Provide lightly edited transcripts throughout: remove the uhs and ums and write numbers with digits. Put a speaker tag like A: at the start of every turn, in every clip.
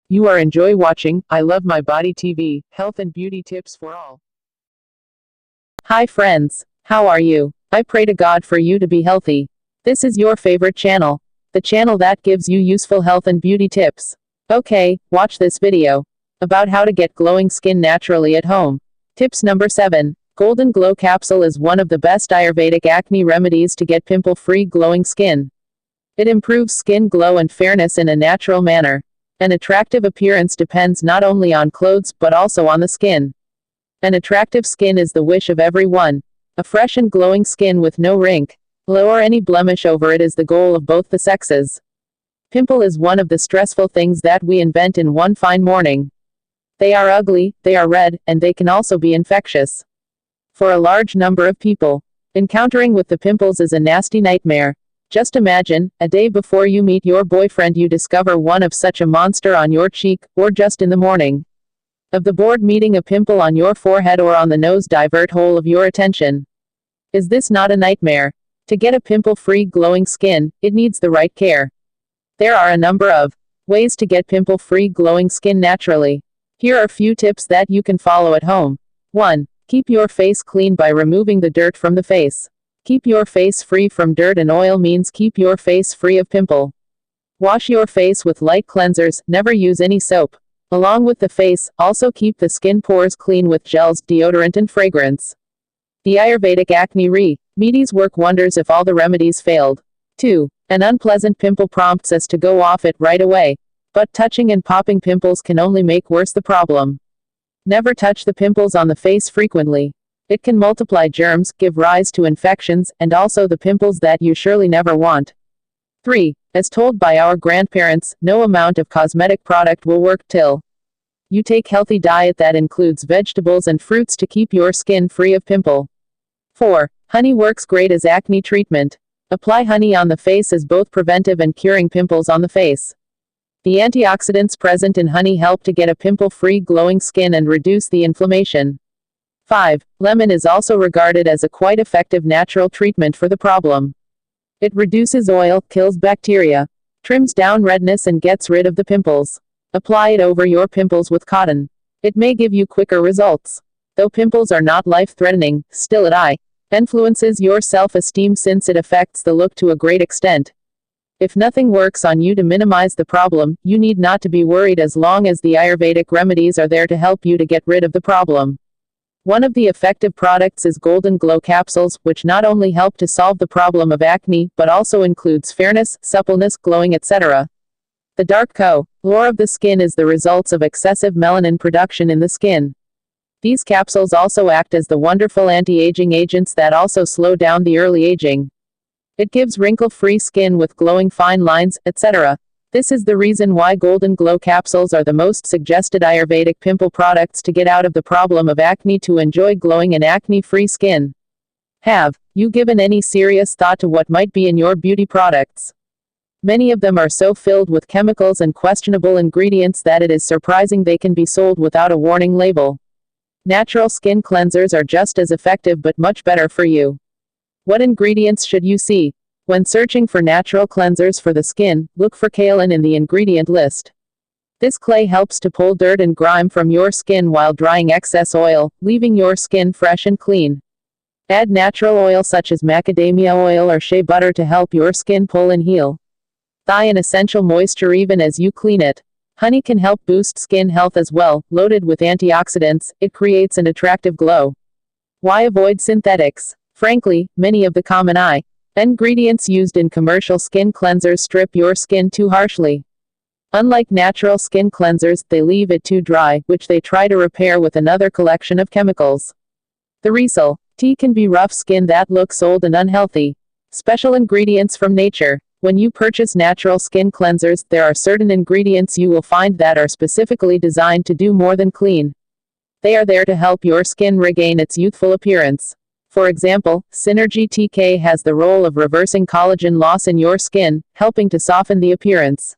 A: You are enjoy watching I Love My Body TV, health and beauty tips for all. Hi friends, how are you? I pray to God for you to be healthy. This is your favorite channel, the channel that gives you useful health and beauty tips. Okay, watch this video about how to get glowing skin naturally at home. Tips number 7. Golden Glow Capsule is one of the best Ayurvedic acne remedies to get pimple-free glowing skin. It improves skin glow and fairness in a natural manner. An attractive appearance depends not only on clothes but also on the skin. An attractive skin is the wish of everyone. A fresh and glowing skin with no wrinkle or any blemish over it is the goal of both the sexes. Pimple is one of the stressful things that we invent in one fine morning. They are ugly, they are red, and they can also be infectious. For a large number of people, encountering with the pimples is a nasty nightmare. Just imagine, a day before you meet your boyfriend you discover one of such a monster on your cheek, or just in the morning of the board meeting a pimple on your forehead or on the nose divert whole of your attention. Is this not a nightmare? To get a pimple-free glowing skin, it needs the right care. There are a number of ways to get pimple-free glowing skin naturally. Here are a few tips that you can follow at home. 1. Keep your face clean by removing the dirt from the face. Keep your face free from dirt and oil means keep your face free of pimple. Wash your face with light cleansers, never use any soap. Along with the face, also keep the skin pores clean with gels, deodorant and fragrance. The Ayurvedic acne remedies work wonders if all the remedies failed. 2. An unpleasant pimple prompts us to go off it right away. But touching and popping pimples can only make worse the problem. Never touch the pimples on the face frequently. It can multiply germs, give rise to infections, and also the pimples that you surely never want. 3. As told by our grandparents, no amount of cosmetic product will work till you take healthy diet that includes vegetables and fruits to keep your skin free of pimple. 4. Honey works great as acne treatment. Apply honey on the face as both preventive and curing pimples on the face. The antioxidants present in honey help to get a pimple-free glowing skin and reduce the inflammation. 5. Lemon is also regarded as a quite effective natural treatment for the problem. It reduces oil, kills bacteria, trims down redness and gets rid of the pimples. Apply it over your pimples with cotton. It may give you quicker results. Though pimples are not life-threatening, still it influences your self-esteem since it affects the look to a great extent. If nothing works on you to minimize the problem, you need not to be worried as long as the Ayurvedic remedies are there to help you to get rid of the problem. One of the effective products is Golden Glow Capsules, which not only help to solve the problem of acne, but also includes fairness, suppleness, glowing, etc. The dark color of the skin is the results of excessive melanin production in the skin. These capsules also act as the wonderful anti-aging agents that also slow down the early aging. It gives wrinkle-free skin with glowing fine lines, etc. This is the reason why Golden Glow Capsules are the most suggested Ayurvedic pimple products to get out of the problem of acne to enjoy glowing and acne-free skin. Have you given any serious thought to what might be in your beauty products? Many of them are so filled with chemicals and questionable ingredients that it is surprising they can be sold without a warning label. Natural skin cleansers are just as effective but much better for you. What ingredients should you see? When searching for natural cleansers for the skin, look for kaolin in the ingredient list. This clay helps to pull dirt and grime from your skin while drying excess oil, leaving your skin fresh and clean. Add natural oil such as macadamia oil or shea butter to help your skin pull and heal. Thigh an essential moisture even as you clean it. Honey can help boost skin health as well. Loaded with antioxidants, it creates an attractive glow. Why avoid synthetics? Frankly, many of the common ingredients used in commercial skin cleansers strip your skin too harshly. Unlike natural skin cleansers, they leave it too dry, which they try to repair with another collection of chemicals. The result can be rough skin that looks old and unhealthy. Special ingredients from nature. When you purchase natural skin cleansers, there are certain ingredients you will find that are specifically designed to do more than clean. They are there to help your skin regain its youthful appearance. For example, Synergy TK has the role of reversing collagen loss in your skin, helping to soften the appearance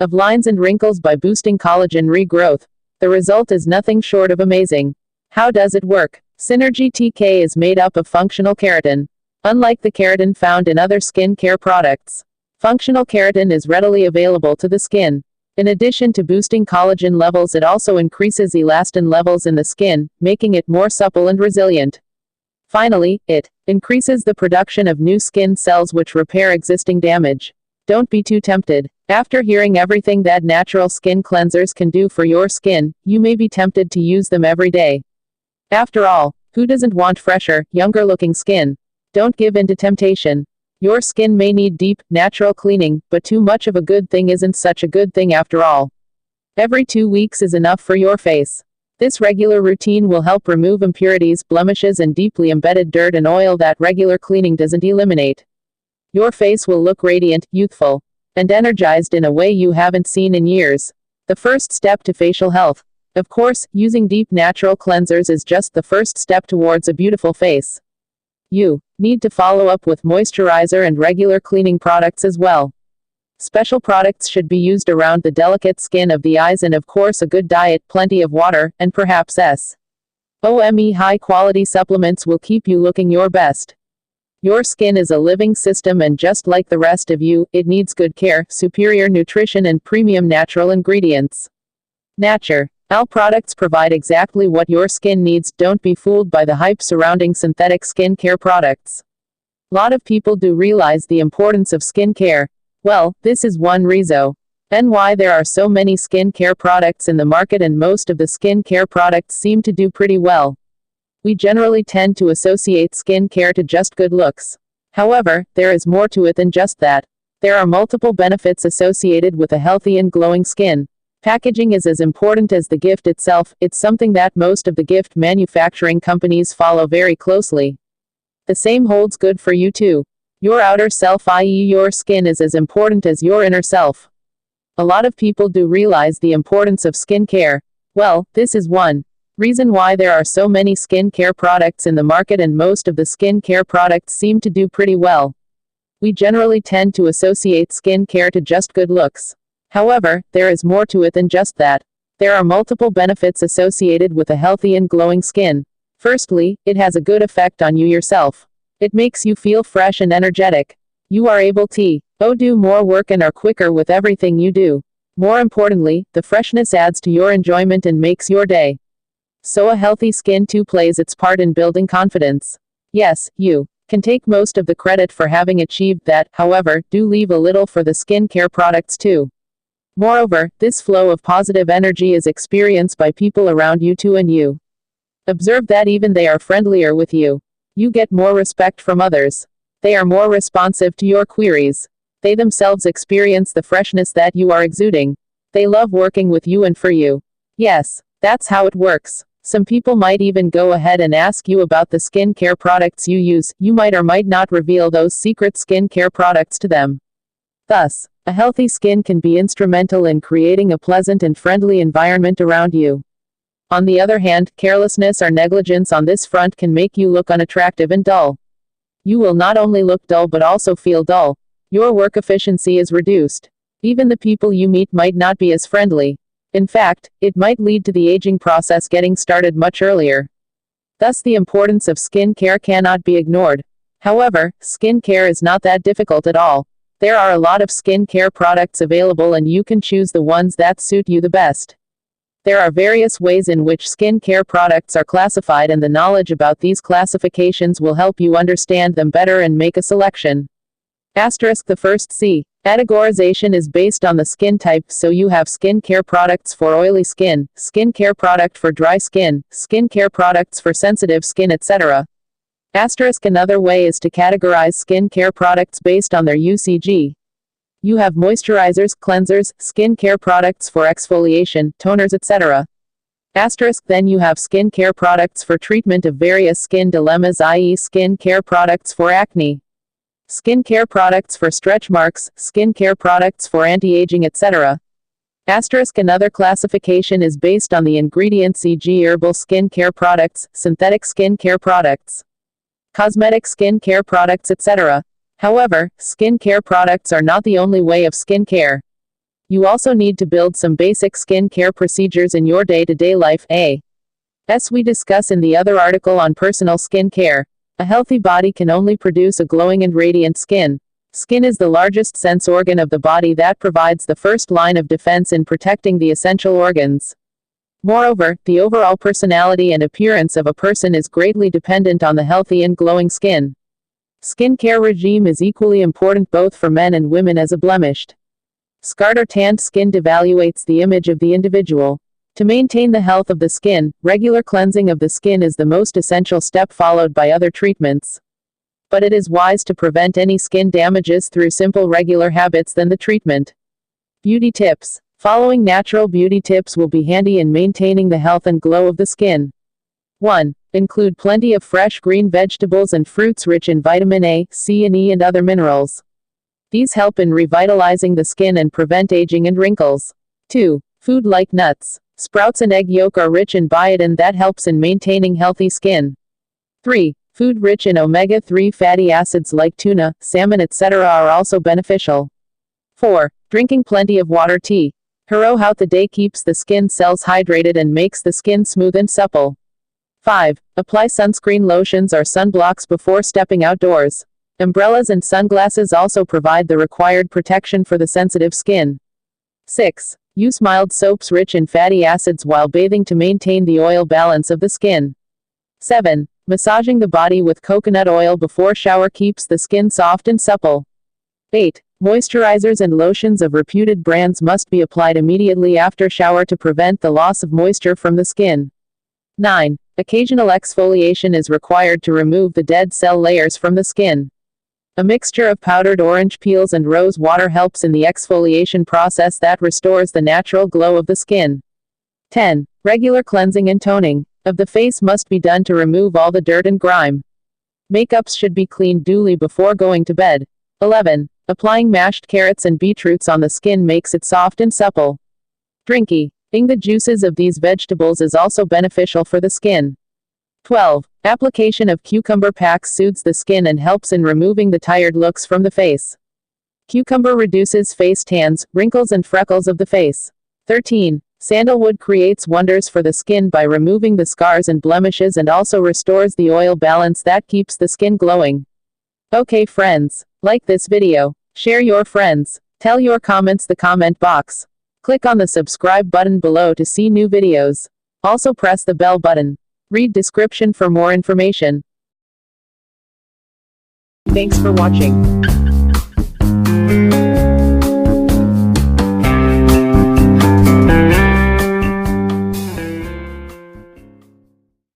A: of lines and wrinkles by boosting collagen regrowth. The result is nothing short of amazing. How does it work? Synergy TK is made up of functional keratin. Unlike the keratin found in other skin care products, functional keratin is readily available to the skin. In addition to boosting collagen levels, it also increases elastin levels in the skin, making it more supple and resilient. Finally, it increases the production of new skin cells which repair existing damage. Don't be too tempted. After hearing everything that natural skin cleansers can do for your skin, you may be tempted to use them every day. After all, who doesn't want fresher, younger looking skin? Don't give in to temptation. Your skin may need deep, natural cleaning, but too much of a good thing isn't such a good thing after all. Every 2 weeks is enough for your face. This regular routine will help remove impurities, blemishes, and deeply embedded dirt and oil that regular cleaning doesn't eliminate. Your face will look radiant, youthful, and energized in a way you haven't seen in years. The first step to facial health. Of course, using deep natural cleansers is just the first step towards a beautiful face. You need to follow up with moisturizer and regular cleaning products as well. Special products should be used around the delicate skin of the eyes, and of course a good diet, plenty of water, and perhaps SOME high quality supplements will keep you looking your best. Your skin is a living system, and just like the rest of you, it needs good care, superior nutrition, and premium natural ingredients. Natural products provide exactly what your skin needs. Don't be fooled by the hype surrounding synthetic skincare products. A lot of people do realize the importance of skincare. Well, this is one reason why there are so many skincare products in the market, and most of the skincare products seem to do pretty well. We generally tend to associate skincare to just good looks. However, there is more to it than just that. There are multiple benefits associated with a healthy and glowing skin. Packaging is as important as the gift itself. It's something that most of the gift manufacturing companies follow very closely. The same holds good for you too. Your outer self, i.e., your skin, is as important as your inner self. A lot of people do realize the importance of skincare. Well, this is one reason why there are so many skincare products in the market, and most of the skincare products seem to do pretty well. We generally tend to associate skincare to just good looks. However, there is more to it than just that. There are multiple benefits associated with a healthy and glowing skin. Firstly, it has a good effect on you yourself. It makes you feel fresh and energetic. You are able to do more work and are quicker with everything you do. More importantly, the freshness adds to your enjoyment and makes your day. So a healthy skin too plays its part in building confidence. Yes, you can take most of the credit for having achieved that. However, do leave a little for the skincare products too. Moreover, this flow of positive energy is experienced by people around you too, and you observe that even they are friendlier with you. You get more respect from others. They are more responsive to your queries. They themselves experience the freshness that you are exuding. They love working with you and for you. Yes, that's how it works. Some people might even go ahead and ask you about the skincare products you use. You might or might not reveal those secret skincare products to them. Thus, a healthy skin can be instrumental in creating a pleasant and friendly environment around you. On the other hand, carelessness or negligence on this front can make you look unattractive and dull. You will not only look dull but also feel dull. Your work efficiency is reduced. Even the people you meet might not be as friendly. In fact, it might lead to the aging process getting started much earlier. Thus, the importance of skin care cannot be ignored. However, skin care is not that difficult at all. There are a lot of skin care products available, and you can choose the ones that suit you the best. There are various ways in which skin care products are classified, and the knowledge about these classifications will help you understand them better and make a selection. Asterisk the first C. Categorization is based on the skin type, so you have skin care products for oily skin, skin care product for dry skin, skin care products for sensitive skin, etc. Asterisk another way is to categorize skin care products based on their UCG. You have moisturizers, cleansers, skin care products for exfoliation, toners, etc. Asterisk then you have skin care products for treatment of various skin dilemmas, i.e. skin care products for acne, skin care products for stretch marks, skin care products for anti-aging, etc. Asterisk another classification is based on the ingredients, e.g. herbal skin care products, synthetic skin care products, cosmetic skin care products, etc. However, skin care products are not the only way of skin care. You also need to build some basic skin care procedures in your day-to-day life, as we discuss in the other article on personal skin care. A healthy body can only produce a glowing and radiant skin. Skin is the largest sense organ of the body that provides the first line of defense in protecting the essential organs. Moreover, the overall personality and appearance of a person is greatly dependent on the healthy and glowing skin. Skin care regime is equally important both for men and women as a blemished, scarred or tanned skin devaluates the image of the individual. To maintain the health of the skin, regular cleansing of the skin is the most essential step followed by other treatments. But it is wise to prevent any skin damages through simple regular habits than the treatment. Beauty tips. Following natural beauty tips will be handy in maintaining the health and glow of the skin. 1. Include plenty of fresh green vegetables and fruits rich in vitamin A, C and E and other minerals. These help in revitalizing the skin and prevent aging and wrinkles. 2. Food like nuts, sprouts and egg yolk are rich in biotin that helps in maintaining healthy skin. 3. Food rich in omega-3 fatty acids like tuna, salmon etc. are also beneficial. 4. Drinking plenty of water. Tea throughout the day keeps the skin cells hydrated and makes the skin smooth and supple. 5. Apply sunscreen lotions or sunblocks before stepping outdoors. Umbrellas and sunglasses also provide the required protection for the sensitive skin. 6. Use mild soaps rich in fatty acids while bathing to maintain the oil balance of the skin. 7. Massaging the body with coconut oil before shower keeps the skin soft and supple. 8. Moisturizers and lotions of reputed brands must be applied immediately after shower to prevent the loss of moisture from the skin. 9. Occasional exfoliation is required to remove the dead cell layers from the skin. A mixture of powdered orange peels and rose water helps in the exfoliation process that restores the natural glow of the skin. 10. Regular cleansing and toning of the face must be done to remove all the dirt and grime. Makeups should be cleaned duly before going to bed. 11. Applying mashed carrots and beetroots on the skin makes it soft and supple. Drinking the juices of these vegetables is also beneficial for the skin. 12. Application of cucumber packs soothes the skin and helps in removing the tired looks from the face. Cucumber reduces face tans, wrinkles and freckles of the face. 13. Sandalwood creates wonders for the skin by removing the scars and blemishes and also restores the oil balance that keeps the skin glowing. Okay friends, like this video, share your friends, tell your comments the comment box. Click on the subscribe button below to see new videos. Also press the bell button. Read description for more information. Thanks for watching.